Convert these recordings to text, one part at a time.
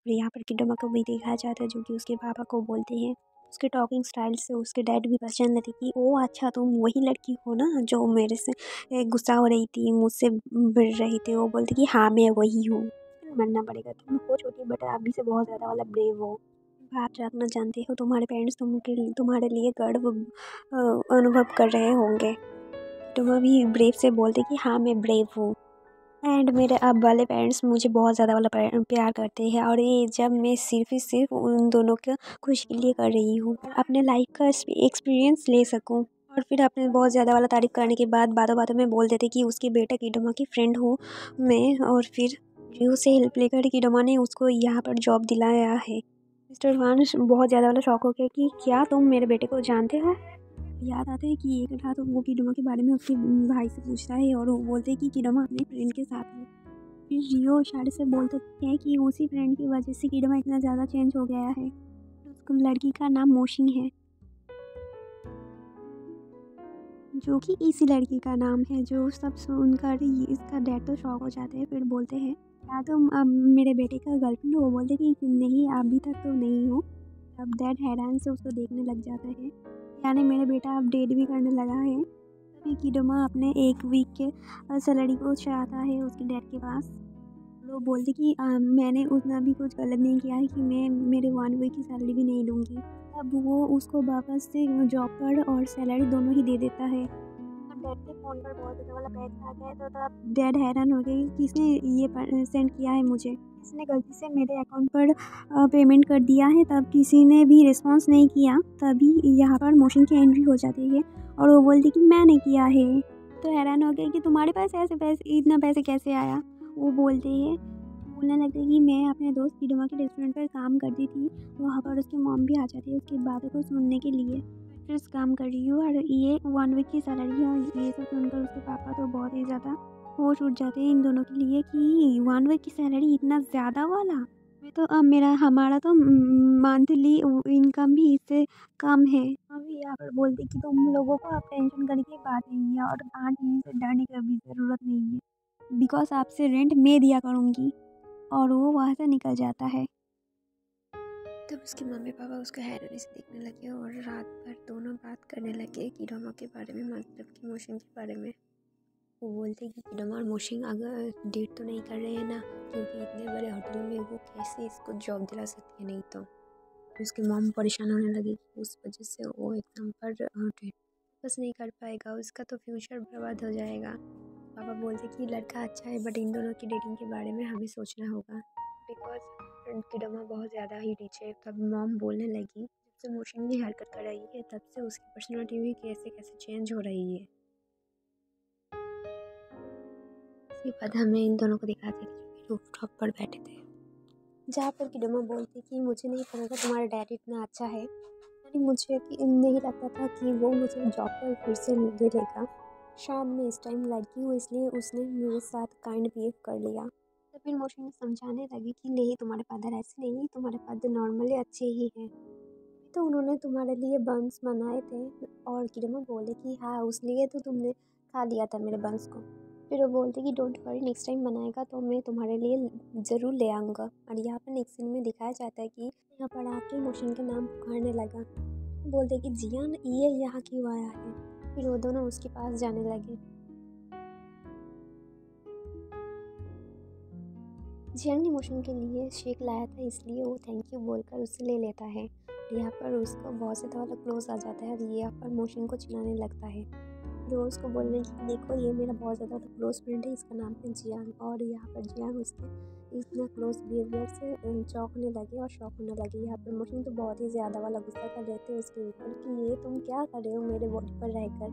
और यहाँ पर किडोमा को भी दिखाया जाता है जो कि उसके पापा को बोलते हैं। उसके टॉकिंग स्टाइल से उसके डैड भी पहचान लेते कि ओ अच्छा तुम वही लड़की हो ना जो मेरे से गुस्सा हो रही थी, मुझसे भिड़ रही थी। वो बोलते कि हाँ मैं वही हूँ। मानना पड़ेगा, तुम हो छोटी बट अभी से बहुत ज़्यादा वाला ब्रेव हो, बात रखना जानते हो। तुम्हारे पेरेंट्स तुम्हारे लिए गर्व अनुभव कर रहे होंगे। तुम अभी ब्रेव से बोलते कि हाँ मैं ब्रेव हूँ। एंड मेरे अब वाले पेरेंट्स मुझे बहुत ज़्यादा वाला प्यार करते हैं और ये जब मैं सिर्फ उन दोनों के खुशी के लिए कर रही हूँ, अपने लाइफ का एक्सपीरियंस ले सकूँ। और फिर अपने बहुत ज़्यादा वाला तारीफ करने के बाद बातों बातों में बोल देते कि उसके बेटा किडोमा की फ्रेंड हूँ मैं। और फिर रियो से हेल्प लेकर किडोमा ने उसको यहाँ पर जॉब दिलाया है। मिस्टर वान बहुत ज़्यादा वाला शौक हो गया कि क्या तुम मेरे बेटे को जानते हो। याद आता है कि एक रात वो किडोमा के बारे में उसके भाई से पूछता है और वो बोलते हैं कि किडोमा अपने फ्रेंड के साथ है। फिर रियो इशारे से बोलते हैं कि उसी फ्रेंड की वजह से किडोमा इतना ज़्यादा चेंज हो गया है। उसको लड़की का नाम मोशिंग है जो कि इसी लड़की का नाम है। जो सब सुनकर इसका डैड तो शॉक हो जाते हैं। फिर बोलते हैं क्या तुम अब मेरे बेटे का गर्लफ्रेंड हो। वो बोलते कि नहीं अभी तक तो नहीं हो। अब डैड हैरान से उसको देखने लग जाता है, यानी मेरा बेटा अब डेट भी करने लगा है। तभी किडोमा अपने एक वीक के सैलरी को चाहता है उसके डैड के पास। वो बोलते कि मैंने उतना भी कुछ गलत नहीं किया है कि मैं मेरे 1 वीक की सैलरी भी नहीं लूँगी। तब वो उसको वापस से जॉब पर और सैलरी दोनों ही दे देता है। तब डैड के फ़ोन पर बहुत ज़्यादा वाला पैसा आ गया तो तब डैड हैरान हो गए किसने ये सेंड किया है मुझे, किसने गलती से मेरे अकाउंट पर पेमेंट कर दिया है। तब किसी ने भी रिस्पॉन्स नहीं किया। तभी यहाँ पर मोशन की एंट्री हो जाती है और वो बोलती कि मैंने किया है। तो हैरान हो गए कि तुम्हारे पास ऐसे पैसे इतना पैसे कैसे आया। वो बोलने लगते कि मैं अपने दोस्त किडोमा के रेस्टोरेंट पर काम करती थी। वहाँ पर उसकी मॉम भी आ जाती है उसकी बातों को सुनने के लिए। फिर काम कर रही हूँ और ये 1 वीक की सैलरी है। और ये सब सुनकर उसके पापा तो बहुत ही ज़्यादा होश उठ जाते हैं इन दोनों के लिए कि 1 वीक की सैलरी इतना ज़्यादा वाला। मैं तो अब हमारा तो मंथली इनकम भी इससे कम है। अभी यहाँ पर बोलते कि तुम लोगों को अब टेंशन करने की बात नहीं है और आंटी से डरने की भी ज़रूरत नहीं है बिकॉज आपसे रेंट मैं दिया करूँगी। और वो वहाँ से निकल जाता है। तब उसके मम्मी पापा उसको हैरानी से देखने लगे और रात भर दोनों बात करने लगे किडोमा के बारे में, मतलब कि मोशिंग के बारे में। वो बोलते कि किडोमा और मोशिंग अगर डेट तो नहीं कर रहे हैं ना, क्योंकि इतने बड़े होटल में वो कैसे इसको जॉब दिला सकती है। नहीं तो उसकी मॉम परेशान होने लगी उस वजह से वो एग्ज़ाम पर फोकस नहीं कर पाएगा, उसका तो फ्यूचर बर्बाद हो जाएगा। पापा बोलते कि लड़का अच्छा है बट इन दोनों की डेटिंग के बारे में हमें सोचना होगा बिकॉज किडोमा बहुत ज़्यादा ही रिच है। तब मॉम बोलने लगी जब से मोशन की हरकत कर रही है तब से उसकी पर्सनैलिटी भी कैसे कैसे चेंज हो रही है। इसके बाद हमें इन दोनों को दिखाते थे जो कि रूफटॉप पर बैठे थे, जहाँ पर किडोमा बोलती कि मुझे नहीं पता था तुम्हारा डैड इतना अच्छा है, यानी मुझे नहीं लगता था कि वो मुझे जॉब पर फिर से ले लेगा। शायद मैं इस टाइम लड़की हूँ इसलिए उसने मेरे साथ काइंड बिहेव कर लिया। तो फिर मोशन समझाने लगी कि नहीं तुम्हारे फादर ऐसे नहीं, तुम्हारे फादर नॉर्मली अच्छे ही हैं। तो उन्होंने तुम्हारे लिए बंस बनाए थे। और किडोमा बोले कि हाँ उस लिए तो तुमने खा लिया था मेरे बंस को। फिर वो बोलते कि डोंट वरी नेक्स्ट टाइम बनाएगा तो मैं तुम्हारे लिए ज़रूर ले आऊँगा। और यहाँ पर नेक्स्ट सीन में दिखाया जाता है कि यहाँ पर आके मोशन के नाम पुकारने लगा। बोलते कि जियान ये यहाँ क्यों आया है। फिर वो दोनों उसके पास जाने लगे। जियान ने मोशन के लिए शेक लाया था इसलिए वो थैंक यू बोलकर उससे ले लेता है। यहाँ पर उसको बहुत ज़्यादा वाला क्लोज आ जाता है और यहाँ पर मोशन को चिल्लाने लगता है। रोज़ को बोलने की देखो ये मेरा बहुत ज़्यादा क्लोज फ्रेंड है, इसका नाम है जियान। और यहाँ पर जियान उसके इतना क्लोज बिहेवियर से चौंकने लगे और शॉक होने लगे। यहाँ पर मोशन तो बहुत ही ज़्यादा वाला गुस्सा कर रहे थे उसके ऊपर कि ये तुम क्या कर रहे हो मेरे बॉडी पर रहकर।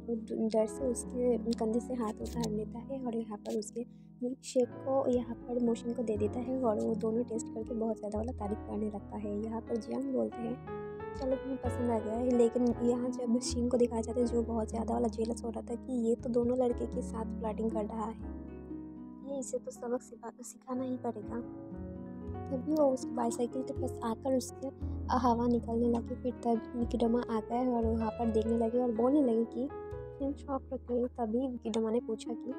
वो डर से उसके कंधे से हाथ उतार लेता है और यहाँ पर उसके मिल्क शेक को यहाँ पर मोशन को दे देता है और वो दोनों टेस्ट करके बहुत ज़्यादा वाला तारीफ करने लगता है। यहाँ पर जियान बोलते हैं चलो तुम्हें पसंद आ गया है। लेकिन यहाँ जब शीन को दिखाया जाता है जो बहुत ज़्यादा वाला जेलस हो रहा था कि ये तो दोनों लड़के के साथ फ्लर्टिंग कर रहा है, ये इसे तो सबक सिखाना ही पड़ेगा। तभी वो उसकी बाईसाइकिल के पास आकर उसके हवा निकलने लगी। फिर तब किडोमा आ गए और वहाँ पर देखने लगे और बोलने लगे कि शीन शॉक रख गई। तभी किडोमा ने पूछा कि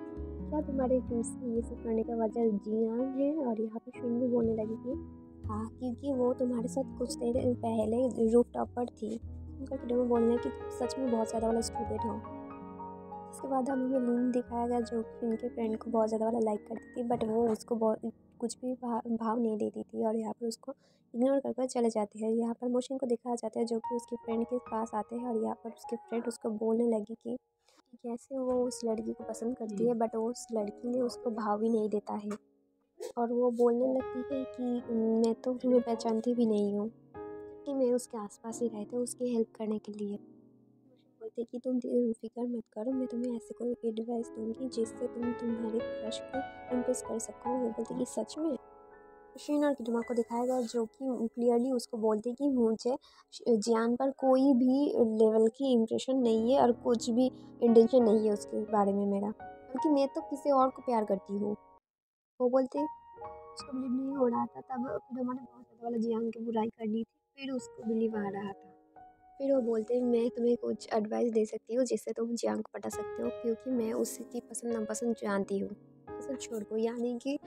क्या तुम्हारे फिर से ये सब करने का वजह जियान है। और यहाँ पर शीन भी बोलने लगी कि हाँ, क्योंकि वो तुम्हारे साथ कुछ देर पहले रूफ टॉप पर थी। उनका वीडियो में बोलना है कि सच में बहुत ज़्यादा वाला स्टूपिड हो। उसके बाद हमें लिंक दिखाया गया जो कि उनके फ्रेंड को बहुत ज़्यादा वाला लाइक करती थी, बट वो उसको बहुत कुछ भी भाव नहीं देती थी और यहाँ पर उसको इग्नोर कर चले जाते हैं। यहाँ पर मोशन को दिखाया जाता है जो कि उसके फ्रेंड के पास आते हैं और यहाँ पर उसके फ्रेंड उसको बोलने लगी कि कैसे वो उस लड़की को पसंद करती है, बट वो उस लड़की ने उसको भाव भी नहीं देता है। और वो बोलने लगती है कि मैं तो तुम्हें पहचानती भी नहीं हूँ, कि मैं उसके आसपास ही रहती हूँ उसकी हेल्प करने के लिए। बोलते कि तुम फिक्र मत करो, मैं तुम्हें ऐसे कोई एडवाइस दूंगी जिससे तुम तुम्हारे क्रश को इम्प्रेस कर सको। वो बोलते कि सच में। शीन और किटमा को दिखाया गया जो कि क्लियरली उसको बोलते कि मुझे जियान पर कोई भी लेवल की इम्प्रेशन नहीं है और कुछ भी इंटेंशन नहीं है उसके बारे में मेरा, बल्कि मैं तो किसी और को प्यार करती हूँ। वो बोलते उसको बिलीव नहीं हो रहा था, तब किटमा ने बहुत ज़्यादा वाला जियान की बुराई कर दी थी, फिर उसको बिलीव आ रहा था। फिर वो बोलते हैं मैं तुम्हें कुछ एडवाइस दे सकती हूँ जिससे तुम जियांग को पटा सकते हो, क्योंकि मैं उसकी पसंद नापसंद जानती हूँ। सब छोड़ दो, यानी कि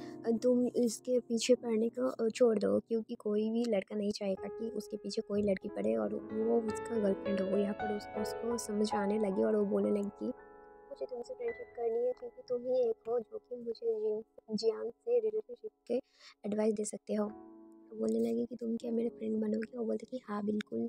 तुम इसके पीछे पड़ने को छोड़ दो, क्योंकि कोई भी लड़का नहीं चाहेगा कि उसके पीछे कोई लड़की पड़े और वो उसका गर्लफ्रेंड हो। यहाँ पर उसको समझ आने लगी और वो बोलने लगी कि मुझे तुमसे फ्रेंडशिप करनी है क्योंकि तुम ही एक हो जो कि मुझे जियांग से रिलेशनशिप के एडवाइस दे सकते हो। तो बोलने लगी कि तुम क्या मेरे फ्रेंड बनोगे? वो बोलते कि हाँ बिल्कुल।